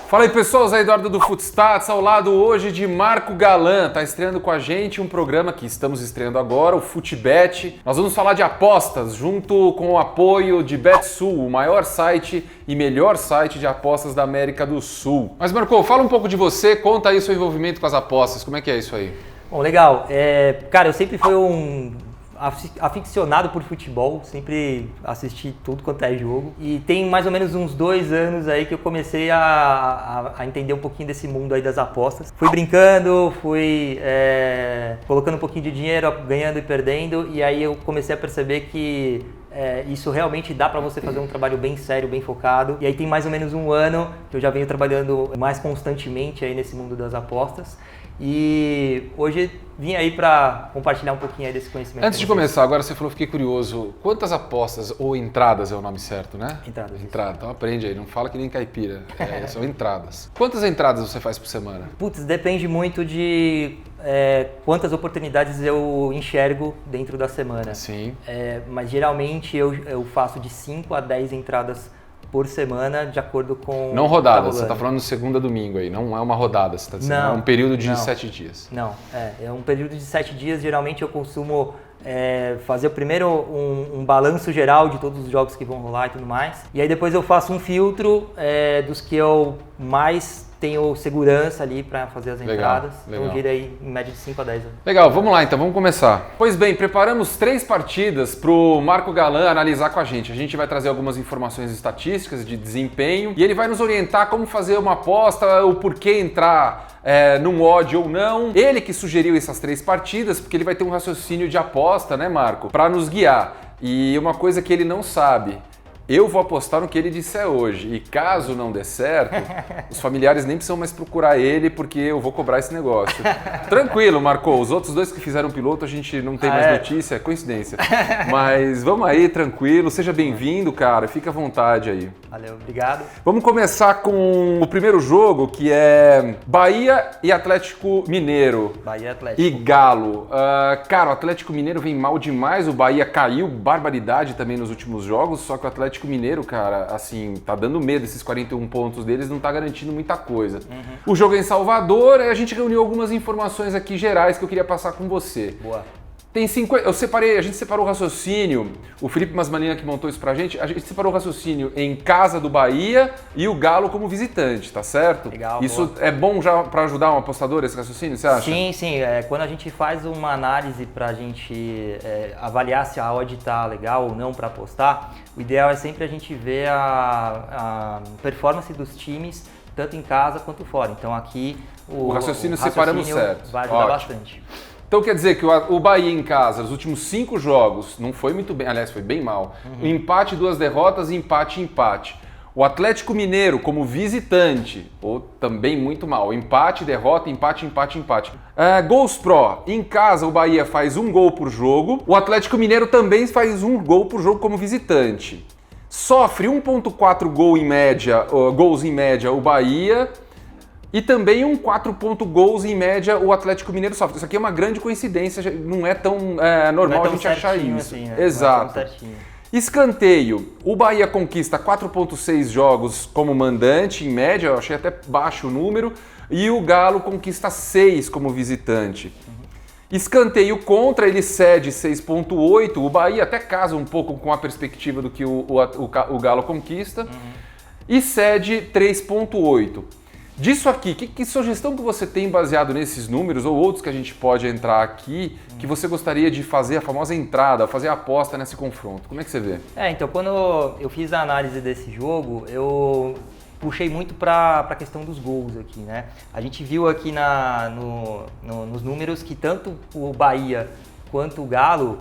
Fala aí pessoal, Zé Eduardo do Footstats, ao lado hoje de Marco Galan, tá estreando com a gente um programa que estamos estreando agora, o FootBet. Nós vamos falar de apostas, junto com o apoio de BetSul, o maior site e melhor site de apostas da América do Sul. Mas Marco, fala um pouco de você, conta aí seu envolvimento com as apostas, como é que é isso aí? Bom, legal. Cara, eu sempre fui um aficionado por futebol, sempre assisti tudo quanto é jogo. E tem mais ou menos uns 2 anos aí que eu comecei a entender um pouquinho desse mundo aí das apostas. Fui brincando, fui colocando um pouquinho de dinheiro, ganhando e perdendo, e aí eu comecei a perceber que isso realmente dá para você fazer um trabalho bem sério, bem focado. E aí tem mais ou menos 1 ano que eu já venho trabalhando mais constantemente aí nesse mundo das apostas. E hoje vim aí para compartilhar um pouquinho aí desse conhecimento. Antes de começar, agora você falou, fiquei curioso, quantas apostas, ou entradas é o nome certo, né? Entradas. Entrada, então aprende aí, não fala que nem caipira, são entradas. Quantas entradas você faz por semana? Putz, depende muito de quantas oportunidades eu enxergo dentro da semana. Sim. Mas geralmente eu faço de 5 a 10 entradas por semana, de acordo com... Não rodadas, você está falando de segunda a domingo aí, não é uma rodada, você está dizendo, não, é um período de não, 7 dias. Não, é um período de 7 dias, geralmente eu costumo fazer primeiro um balanço geral de todos os jogos que vão rolar e tudo mais, e aí depois eu faço um filtro dos que eu mais tenho segurança ali para fazer as entradas. Legal. Então gira aí em média de 5 a 10. Legal, vamos lá então, vamos começar. Pois bem, preparamos 3 partidas para o Marco Galan analisar com a gente. A gente vai trazer algumas informações estatísticas de desempenho e ele vai nos orientar como fazer uma aposta, o porquê entrar num odd ou não. Ele que sugeriu essas 3 partidas, porque ele vai ter um raciocínio de aposta, né, Marco? Para nos guiar. E uma coisa que ele não sabe... Eu vou apostar no que ele disser hoje e caso não dê certo, os familiares nem precisam mais procurar ele porque eu vou cobrar esse negócio. Tranquilo, Marco, os outros 2 que fizeram piloto a gente não tem mais notícia, é coincidência. Mas vamos aí, tranquilo, seja bem-vindo, cara, fica à vontade aí. Valeu, obrigado. Vamos começar com o primeiro jogo, que é Bahia e Atlético Mineiro. Bahia e Atlético. E Galo. Cara, o Atlético Mineiro vem mal demais, o Bahia caiu, barbaridade também nos últimos jogos, só que o Atlético Mineiro, cara, assim, tá dando medo, esses 41 pontos deles não tá garantindo muita coisa. O jogo é em Salvador, a gente reuniu algumas informações aqui gerais que eu queria passar com você. Boa. Tem 50, a gente separou o raciocínio, o Felipe Masmanina que montou isso pra gente, a gente separou o raciocínio em casa do Bahia e o Galo como visitante, tá certo? Legal, isso boa. É bom já pra ajudar um apostador esse raciocínio, você acha? Sim. Quando a gente faz uma análise pra gente avaliar se a odd tá legal ou não pra apostar, o ideal é sempre a gente ver a performance dos times, tanto em casa quanto fora. Então aqui o raciocínio separamos certo. Vai ajudar bastante. Então quer dizer que o Bahia em casa, nos últimos 5 jogos, não foi muito bem, aliás, foi bem mal. Empate, 2 derrotas, empate. O Atlético Mineiro como visitante, ou também muito mal. Empate, derrota, empate. Gols Pro, em casa o Bahia faz 1 gol por jogo. O Atlético Mineiro também faz 1 gol por jogo como visitante. Sofre 1.4 gols em média o Bahia. E também 4 gols em média o Atlético Mineiro sofre. Isso aqui é uma grande coincidência, não é tão normal a gente achar isso. Assim, né? Exato. Escanteio, o Bahia conquista 4.6 jogos como mandante em média, eu achei até baixo o número, e o Galo conquista 6 como visitante. Escanteio contra, ele cede 6.8, o Bahia até casa um pouco com a perspectiva do que o Galo conquista, e cede 3.8. Disso aqui, que sugestão que você tem baseado nesses números ou outros que a gente pode entrar aqui que você gostaria de fazer a famosa entrada, fazer a aposta nesse confronto? Como é que você vê? Então quando eu fiz a análise desse jogo, eu puxei muito para a questão dos gols aqui, né? A gente viu aqui nos números que tanto o Bahia quanto o Galo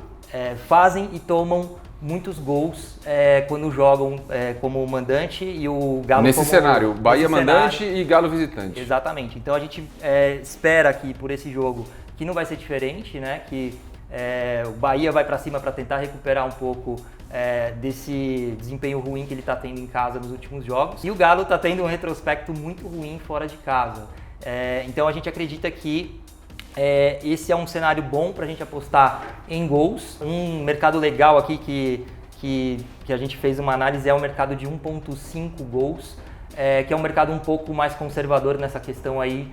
fazem e tomam muitos gols quando jogam como mandante e o Galo nesse como... cenário, Bahia mandante e Galo visitante. Exatamente. Então a gente espera aqui por esse jogo que não vai ser diferente, né? Que o Bahia vai para cima para tentar recuperar um pouco desse desempenho ruim que ele está tendo em casa nos últimos jogos. E o Galo está tendo um retrospecto muito ruim fora de casa. Então a gente acredita que esse é um cenário bom para a gente apostar em gols. Um mercado legal aqui que a gente fez uma análise é o mercado de 1.5 gols. que é um mercado um pouco mais conservador nessa questão aí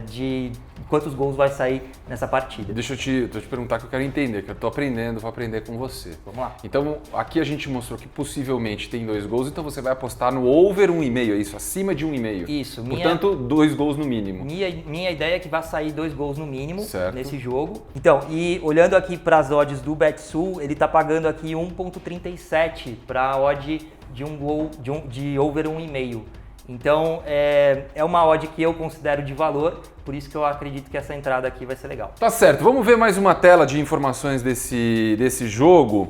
de quantos gols vai sair nessa partida. Deixa eu te perguntar que eu quero entender, que eu tô aprendendo, vou aprender com você. Vamos lá. Então, aqui a gente mostrou que possivelmente tem 2 gols, então você vai apostar no over 1,5, é isso? Acima de 1,5. Isso. Portanto, 2 gols no mínimo. Minha ideia é que vai sair 2 gols no mínimo certo. Nesse jogo. Então, e olhando aqui para as odds do Betsul, ele tá pagando aqui 1,37 para a odd de um gol de over 1,5. Então, é uma odd que eu considero de valor, por isso que eu acredito que essa entrada aqui vai ser legal. Tá certo, vamos ver mais uma tela de informações desse jogo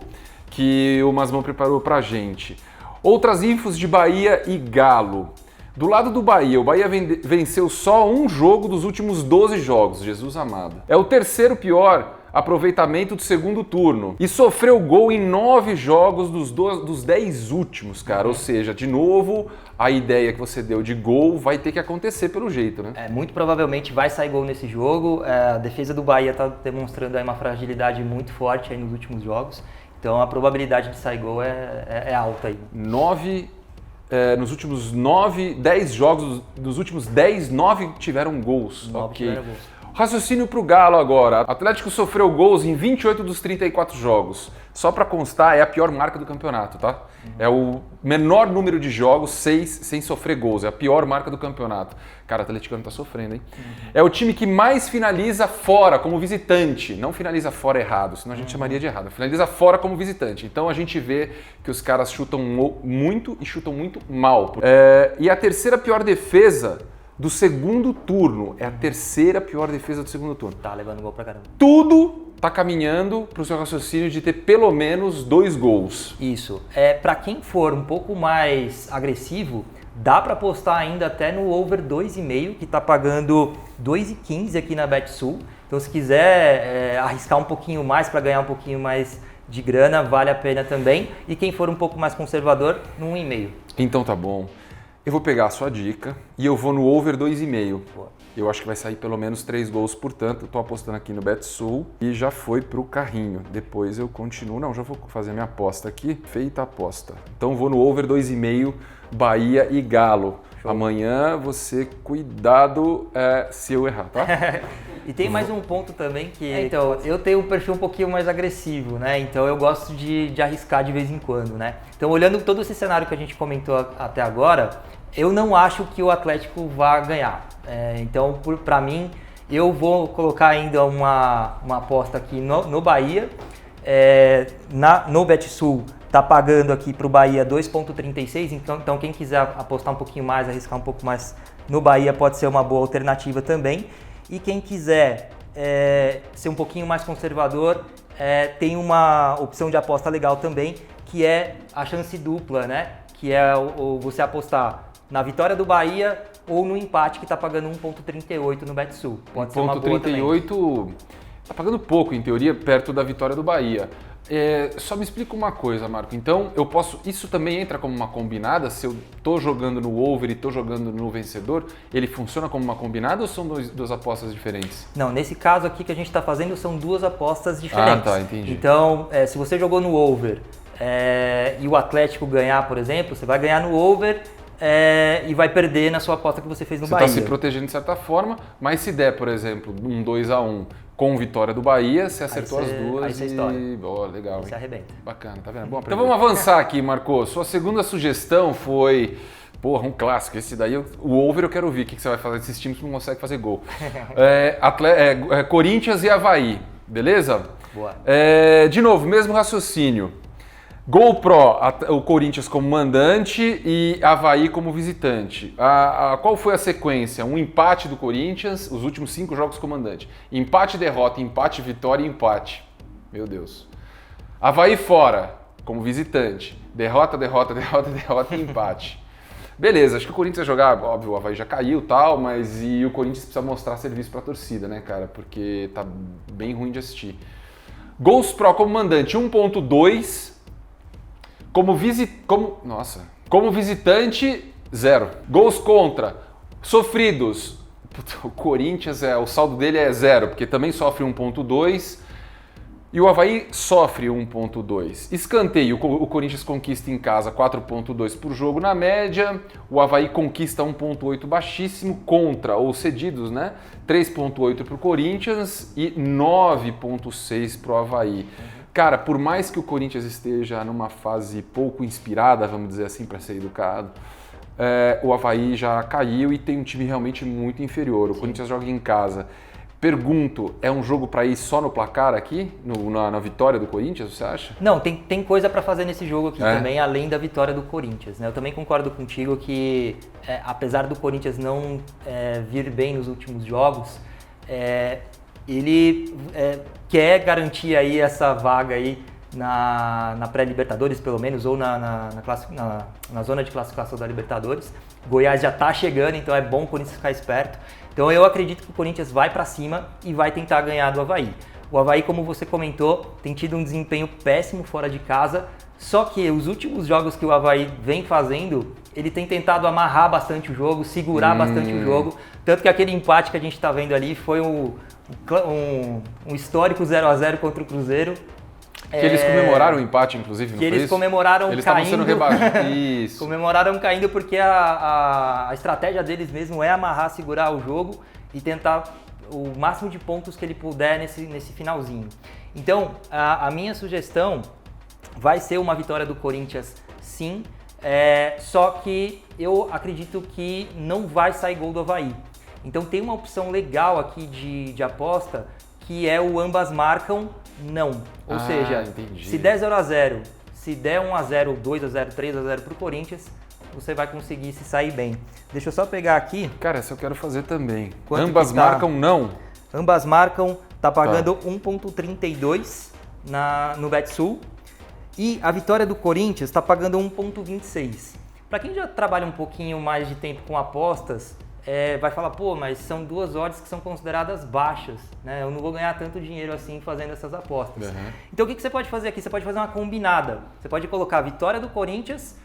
que o Masmão preparou pra gente. Outras infos de Bahia e Galo. Do lado do Bahia, o Bahia venceu só um jogo dos últimos 12 jogos, Jesus amado. É o terceiro pior aproveitamento do segundo turno e sofreu gol em 9 jogos dos 10 últimos, cara. Ou seja, de novo, a ideia que você deu de gol vai ter que acontecer pelo jeito, né? Muito provavelmente vai sair gol nesse jogo. A defesa do Bahia está demonstrando aí uma fragilidade muito forte aí nos últimos jogos. Então a probabilidade de sair gol é alta aí. Nos últimos 10 jogos, dos últimos 10, 9 tiveram gols. 9 tiveram gols. Raciocínio pro Galo agora. Atlético sofreu gols em 28 dos 34 jogos. Só para constar, é a pior marca do campeonato, tá? É o menor número de jogos, 6, sem sofrer gols. É a pior marca do campeonato. Cara, o atleticano tá sofrendo, hein? É o time que mais finaliza fora, como visitante. Não finaliza fora errado, senão a gente chamaria de errado. Finaliza fora como visitante. Então a gente vê que os caras chutam muito e chutam muito mal. E a terceira pior defesa do segundo turno. É a terceira pior defesa do segundo turno. Tá levando gol pra caramba. Tudo tá caminhando pro seu raciocínio de ter pelo menos 2 gols. Isso. Pra quem for um pouco mais agressivo, dá pra apostar ainda até no over 2,5, que tá pagando 2,15 aqui na Betsul. Então se quiser arriscar um pouquinho mais para ganhar um pouquinho mais de grana, vale a pena também. E quem for um pouco mais conservador, no 1,5. Então tá bom. Eu vou pegar a sua dica e eu vou no over 2,5. Eu acho que vai sair pelo menos 3 gols, portanto, eu tô apostando aqui no Betsul e já foi pro carrinho. Depois eu continuo. Não, já vou fazer minha aposta aqui. Feita a aposta. Então vou no over 2,5, Bahia e Galo. Show. Amanhã você, cuidado se eu errar, tá? E tem mais um ponto também que... Então, eu tenho um perfil um pouquinho mais agressivo, né? Então eu gosto de arriscar de vez em quando, né? Então, olhando todo esse cenário que a gente comentou até agora, eu não acho que o Atlético vá ganhar. Então, para mim, eu vou colocar ainda uma aposta aqui no Bahia. No Betsul tá pagando aqui para o Bahia 2,36, então quem quiser apostar um pouquinho mais, arriscar um pouco mais no Bahia pode ser uma boa alternativa também. E quem quiser ser um pouquinho mais conservador, tem uma opção de aposta legal também, que é a chance dupla, né? Que é você apostar na vitória do Bahia ou no empate, que está pagando 1,38 no Betsul. Pode ser uma boa também. 1,38 está pagando pouco, em teoria, perto da vitória do Bahia. Só me explica uma coisa, Marco. Então, isso também entra como uma combinada? Se eu tô jogando no over e tô jogando no vencedor, ele funciona como uma combinada ou são duas apostas diferentes? Não, nesse caso aqui que a gente está fazendo são 2 apostas diferentes. Ah, tá, entendi. Então, se você jogou no over e o Atlético ganhar, por exemplo, você vai ganhar no over e vai perder na sua aposta que você fez no Bahia. Você está se protegendo de certa forma, mas se der, por exemplo, um 2-1 com vitória do Bahia, você acertou as duas aí você estoura. Legal. Aí você arrebenta. Bacana, tá vendo? Bom, então vamos avançar aqui, Marco. Sua segunda sugestão foi, um clássico. Esse daí, o over eu quero ouvir. O que você vai fazer? Esses times não conseguem fazer gol. Corinthians e Avaí, beleza? Boa. De novo, mesmo raciocínio. Gol Pro, o Corinthians como mandante e Avaí como visitante. Qual foi a sequência? Um empate do Corinthians, os últimos 5 jogos como mandante. Empate, derrota, empate, vitória e empate. Meu Deus. Avaí fora, como visitante. Derrota, derrota, derrota, derrota e empate. Beleza, acho que o Corinthians vai jogar, óbvio, o Avaí já caiu e tal, mas o Corinthians precisa mostrar serviço pra torcida, né, cara? Porque tá bem ruim de assistir. Gols Pro como mandante, 1,2. Como visitante, 0. Gols contra, sofridos. O Corinthians, o saldo dele é 0, porque também sofre 1,2. E o Avaí sofre 1.2. Escanteio, o Corinthians conquista em casa 4.2 por jogo na média, o Avaí conquista 1.8 baixíssimo, contra, ou cedidos, né? 3.8 para o Corinthians e 9.6 para o Avaí. Cara, por mais que o Corinthians esteja numa fase pouco inspirada, vamos dizer assim, para ser educado, o Avaí já caiu e tem um time realmente muito inferior. O Corinthians joga em casa. Pergunto, é um jogo para ir só no placar aqui, na vitória do Corinthians, você acha? Não, tem coisa para fazer nesse jogo aqui também, além da vitória do Corinthians, né? Eu também concordo contigo que, apesar do Corinthians não vir bem nos últimos jogos, ele quer garantir aí essa vaga aí na pré-Libertadores, pelo menos, ou na zona de classificação da Libertadores. Goiás já está chegando, então é bom o Corinthians ficar esperto. Então eu acredito que o Corinthians vai para cima e vai tentar ganhar do Avaí. O Avaí, como você comentou, tem tido um desempenho péssimo fora de casa, só que os últimos jogos que o Avaí vem fazendo, ele tem tentado amarrar bastante o jogo, segurar bastante o jogo, tanto que aquele empate que a gente está vendo ali foi um histórico 0-0 contra o Cruzeiro. Que eles comemoraram o empate, inclusive, não foi isso? Eles comemoraram eles caindo. Eles estavam sendo rebaixados. Isso. Comemoraram caindo porque a estratégia deles mesmo é amarrar, segurar o jogo e tentar o máximo de pontos que ele puder nesse finalzinho. Então, a minha sugestão vai ser uma vitória do Corinthians, sim, só que eu acredito que não vai sair gol do Avaí. Então tem uma opção legal aqui de aposta, que é o ambas marcam não. Ou seja, entendi. Se der 0-0, se der 1-0, 2-0, 3-0 pro Corinthians, você vai conseguir se sair bem. Deixa eu só pegar aqui. Cara, essa eu quero fazer também. Quanto ambas que tá? marcam não? Ambas marcam, tá pagando 1.32 no Betsul. E a vitória do Corinthians tá pagando 1.26. Para quem já trabalha um pouquinho mais de tempo com apostas, vai falar, pô, mas são duas odds que são consideradas baixas, né? Eu não vou ganhar tanto dinheiro assim fazendo essas apostas. Então o que você pode fazer aqui? Você pode fazer uma combinada. Você pode colocar a vitória do Corinthians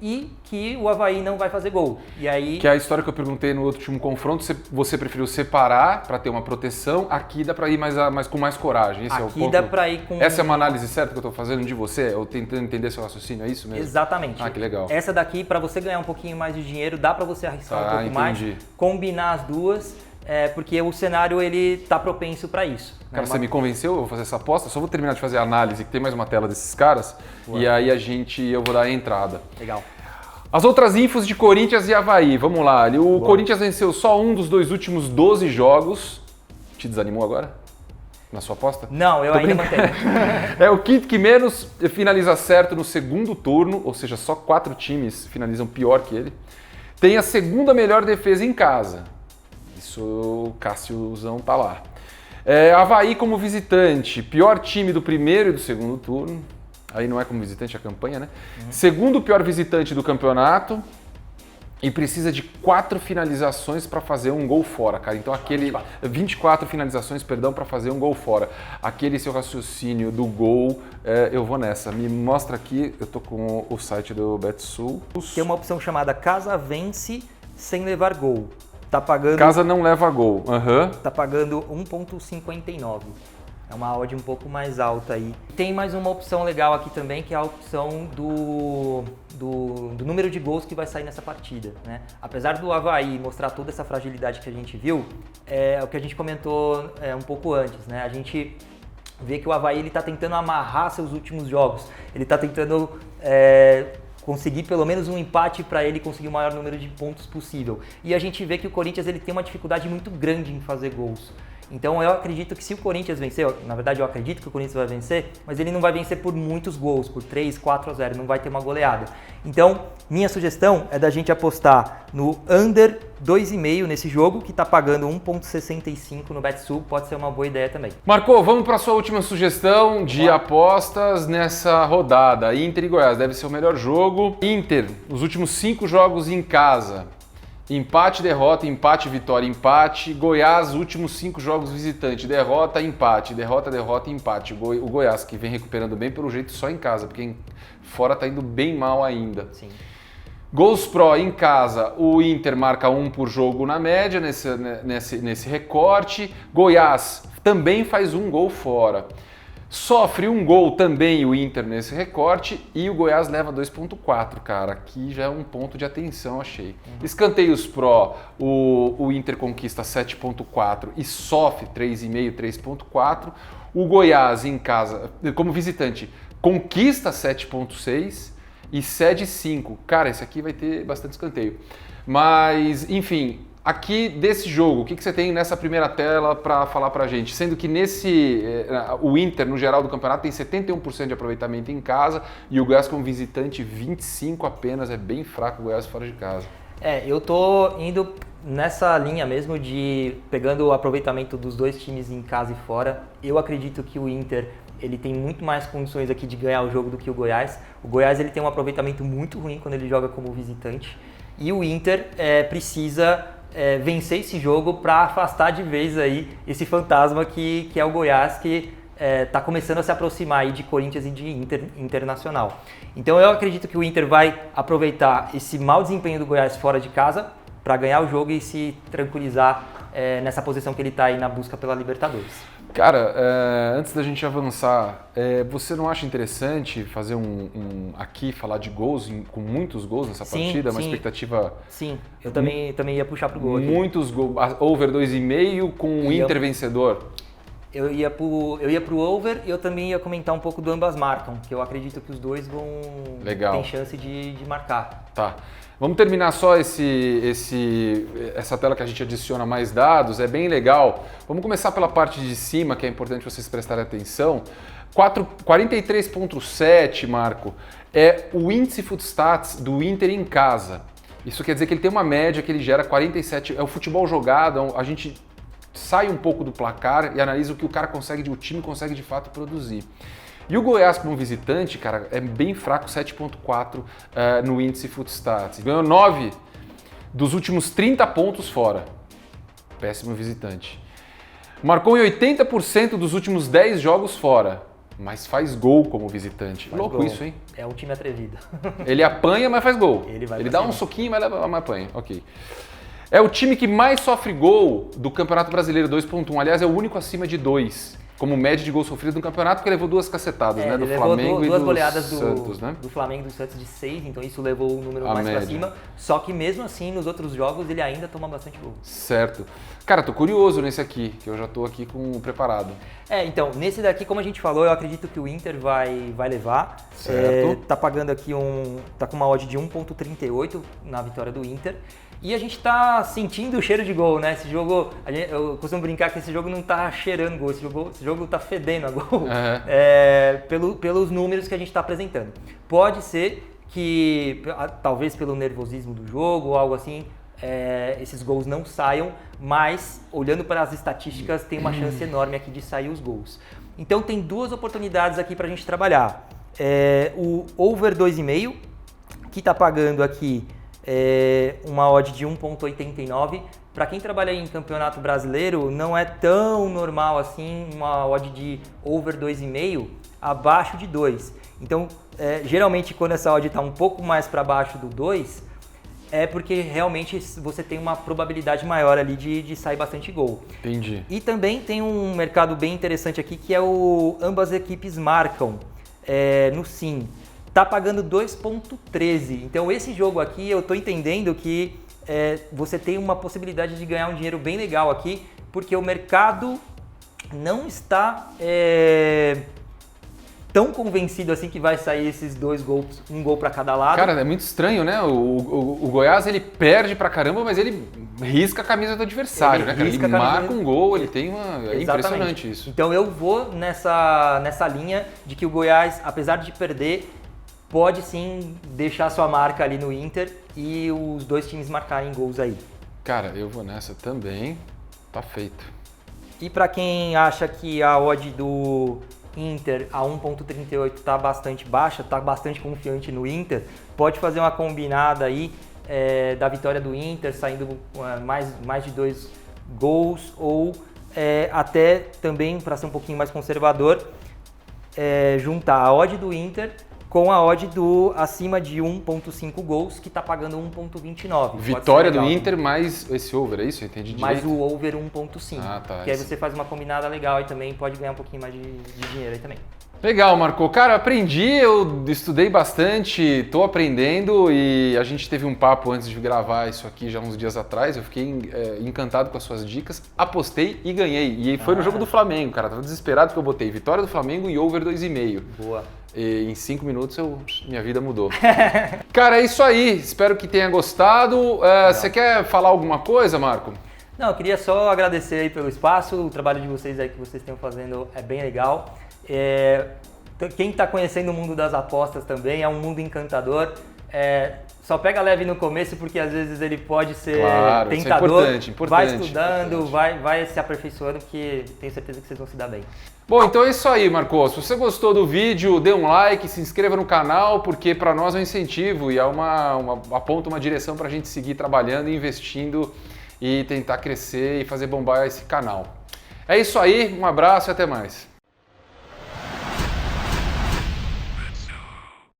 e que o Avaí não vai fazer gol. E aí... Que é a história que eu perguntei no último confronto, você preferiu separar para ter uma proteção, aqui dá para ir mais com mais coragem. Esse aqui é o ponto. Dá para ir com... Essa é uma análise certa que eu estou fazendo de você? Eu tentando entender seu raciocínio, é isso mesmo? Exatamente. Ah, que legal. Essa daqui, para você ganhar um pouquinho mais de dinheiro, dá para você arriscar um pouco mais, combinar as duas, porque o cenário ele tá propenso para isso. Cara, você me convenceu, eu vou fazer essa aposta, só vou terminar de fazer a análise, que tem mais uma tela desses caras, e aí eu vou dar a entrada. Legal. As outras infos de Corinthians e Avaí, vamos lá. O Corinthians venceu só um dos dois últimos 12 jogos. Te desanimou agora? Na sua aposta? Não, eu ainda mantenho. É o quinto que menos finaliza certo no segundo turno, ou seja, só 4 times finalizam pior que ele. Tem a segunda melhor defesa em casa. Isso o Cássiozão tá lá. Avaí como visitante, pior time do primeiro e do segundo turno. Aí não é como visitante a campanha, né? Segundo pior visitante do campeonato e precisa de 4 finalizações para fazer um gol fora, cara. Então 24 finalizações, perdão, para fazer um gol fora. Aquele seu raciocínio do gol, eu vou nessa. Me mostra aqui, eu tô com o site do Betsul. Tem uma opção chamada Casa Vence sem levar gol. Tá pagando... Casa não leva gol. Tá pagando 1.59. É uma odd um pouco mais alta aí. Tem mais uma opção legal aqui também, que é a opção do número de gols que vai sair nessa partida, né? Apesar do Avaí mostrar toda essa fragilidade que a gente viu, é o que a gente comentou um pouco antes, né? A gente vê que o Avaí ele tá tentando amarrar seus últimos jogos. Ele tá tentando conseguir pelo menos um empate para ele conseguir o maior número de pontos possível. E a gente vê que o Corinthians ele tem uma dificuldade muito grande em fazer gols. Então eu acredito que se o Corinthians vencer, na verdade eu acredito que o Corinthians vai vencer, mas ele não vai vencer por muitos gols, por 3, 4-0, não vai ter uma goleada. Então, minha sugestão é da gente apostar no under 2,5 nesse jogo, que está pagando 1.65 no Betsul, pode ser uma boa ideia também. Marcô, vamos para a sua última sugestão de apostas nessa rodada. Inter e Goiás, deve ser o melhor jogo. Inter, os últimos 5 jogos em casa. Empate, derrota, empate, vitória, empate. Goiás, últimos 5 jogos visitante. Derrota, empate, derrota, derrota, empate. O Goiás, que vem recuperando bem, pelo jeito só em casa, porque fora tá indo bem mal ainda. Sim. Gols Pro em casa, o Inter marca 1 por jogo na média nesse recorte. Goiás também faz 1 gol fora. Sofre um gol também o Inter nesse recorte e o Goiás leva 2,4, cara. Aqui já é um ponto de atenção, achei. Escanteios pró, o Inter conquista 7,4 e sofre 3,5, 3,4. O Goiás em casa, como visitante, conquista 7,6 e cede 5. Cara, esse aqui vai ter bastante escanteio. Mas, enfim... Aqui desse jogo, o que você tem nessa primeira tela para falar pra gente? Sendo que o Inter, no geral do campeonato, tem 71% de aproveitamento em casa e o Goiás como visitante 25% apenas, é bem fraco o Goiás fora de casa. Eu tô indo nessa linha mesmo de pegando o aproveitamento dos dois times em casa e fora. Eu acredito que o Inter ele tem muito mais condições aqui de ganhar o jogo do que o Goiás. O Goiás ele tem um aproveitamento muito ruim quando ele joga como visitante e o Inter precisa... vencer esse jogo para afastar de vez aí esse fantasma que é o Goiás, que está começando a se aproximar aí de Corinthians e de Internacional. Então eu acredito que o Inter vai aproveitar esse mau desempenho do Goiás fora de casa para ganhar o jogo e se tranquilizar nessa posição que ele está aí na busca pela Libertadores. Cara, antes da gente avançar, você não acha interessante fazer aqui, falar de gols, com muitos gols nessa partida? Uma expectativa... Sim, eu também ia puxar pro gol aqui. Muitos gols, over 2,5 com o Inter vencedor. Eu ia pro over e eu também ia comentar um pouco do ambas marcam, que eu acredito que os dois vão ter chance de marcar. Tá. Vamos terminar só essa tela que a gente adiciona mais dados, é bem legal. Vamos começar pela parte de cima, que é importante vocês prestarem atenção. 43,7, Marco, é o índice Footstats do Inter em casa. Isso quer dizer que ele tem uma média que ele gera 47, é o futebol jogado, a gente sai um pouco do placar e analisa o que o time consegue de fato produzir. E o Goiás como visitante, cara, é bem fraco, 7,4 no índice Footstats. Ganhou 9 dos últimos 30 pontos fora. Péssimo visitante. Marcou em 80% dos últimos 10 jogos fora, mas faz gol como visitante. Louco gol. Isso, hein? É um time atrevido. Ele apanha, mas faz gol. Ele dá um soquinho, mas apanha. Ok. É o time que mais sofre gol do Campeonato Brasileiro, 2,1. Aliás, é o único acima de 2. Como média de gol sofrido no campeonato, porque levou 2 cacetadas, né? Do Flamengo e do goleadas Santos, né? Do Flamengo e do Santos de 6, então isso levou o número mais pra cima. Só que mesmo assim, nos outros jogos, ele ainda toma bastante gol. Certo. Cara, tô curioso nesse aqui, que eu já tô aqui preparado. Então, nesse daqui, como a gente falou, eu acredito que o Inter vai levar. Certo. Tá pagando aqui tá com uma odd de 1,38 na vitória do Inter. E a gente tá sentindo o cheiro de gol, né? Esse jogo, eu costumo brincar que esse jogo não tá cheirando gol, esse jogo tá fedendo a gol, pelos números que a gente tá apresentando. Pode ser que, talvez pelo nervosismo do jogo ou algo assim, esses gols não saiam, mas olhando para as estatísticas tem uma chance enorme aqui de sair os gols. Então tem 2 oportunidades aqui pra gente trabalhar. O over 2,5, que tá pagando aqui uma odd de 1,89. Para quem trabalha em campeonato brasileiro, não é tão normal assim uma odd de over 2,5 abaixo de 2. Então, geralmente quando essa odd está um pouco mais para baixo do 2, é porque realmente você tem uma probabilidade maior ali de sair bastante gol. Entendi. E também tem um mercado bem interessante aqui que é o ambas equipes marcam no Sim. Tá pagando 2,13. Então esse jogo aqui eu tô entendendo que você tem uma possibilidade de ganhar um dinheiro bem legal aqui, porque o mercado não está tão convencido assim que vai sair esses 2 gols, um gol para cada lado. Cara, é muito estranho, né? O Goiás ele perde pra caramba, mas ele risca a camisa do adversário, né, cara? Ele marca um gol, ele tem uma... É impressionante isso. Então eu vou nessa linha de que o Goiás, apesar de perder, pode sim deixar sua marca ali no Inter e os 2 times marcarem gols aí. Cara, eu vou nessa também, tá feito. E para quem acha que a odd do Inter a 1,38 tá bastante baixa, tá bastante confiante no Inter, pode fazer uma combinada aí da vitória do Inter, saindo mais de 2 gols, ou até também, para ser um pouquinho mais conservador, juntar a odd do Inter com a odd do acima de 1.5 gols, que tá pagando 1.29. Vitória do Inter mais esse over, é isso? Eu entendi mais direito? o over 1.5. Tá. Que aí você faz uma combinada legal e também pode ganhar um pouquinho mais de dinheiro aí também. Legal, Marco. Cara, aprendi, eu estudei bastante, tô aprendendo e a gente teve um papo antes de gravar isso aqui já uns dias atrás. Eu fiquei encantado com as suas dicas, apostei e ganhei. E foi no jogo do Flamengo, cara. Tava desesperado porque eu botei vitória do Flamengo e over 2,5. Boa. E em 5 minutos minha vida mudou. Cara, é isso aí. Espero que tenha gostado. Você quer falar alguma coisa, Marco? Não, eu queria só agradecer aí pelo espaço. O trabalho de vocês aí que vocês estão fazendo é bem legal. Quem está conhecendo o mundo das apostas também é um mundo encantador. Só pega leve no começo porque às vezes ele pode ser tentador. Isso é importante. Vai estudando, vai se aperfeiçoando, porque tenho certeza que vocês vão se dar bem. Bom, então é isso aí, Marco. Se você gostou do vídeo, dê um like, se inscreva no canal, porque para nós é um incentivo e aponta uma direção para a gente seguir trabalhando e investindo e tentar crescer e fazer bombar esse canal. É isso aí, um abraço e até mais.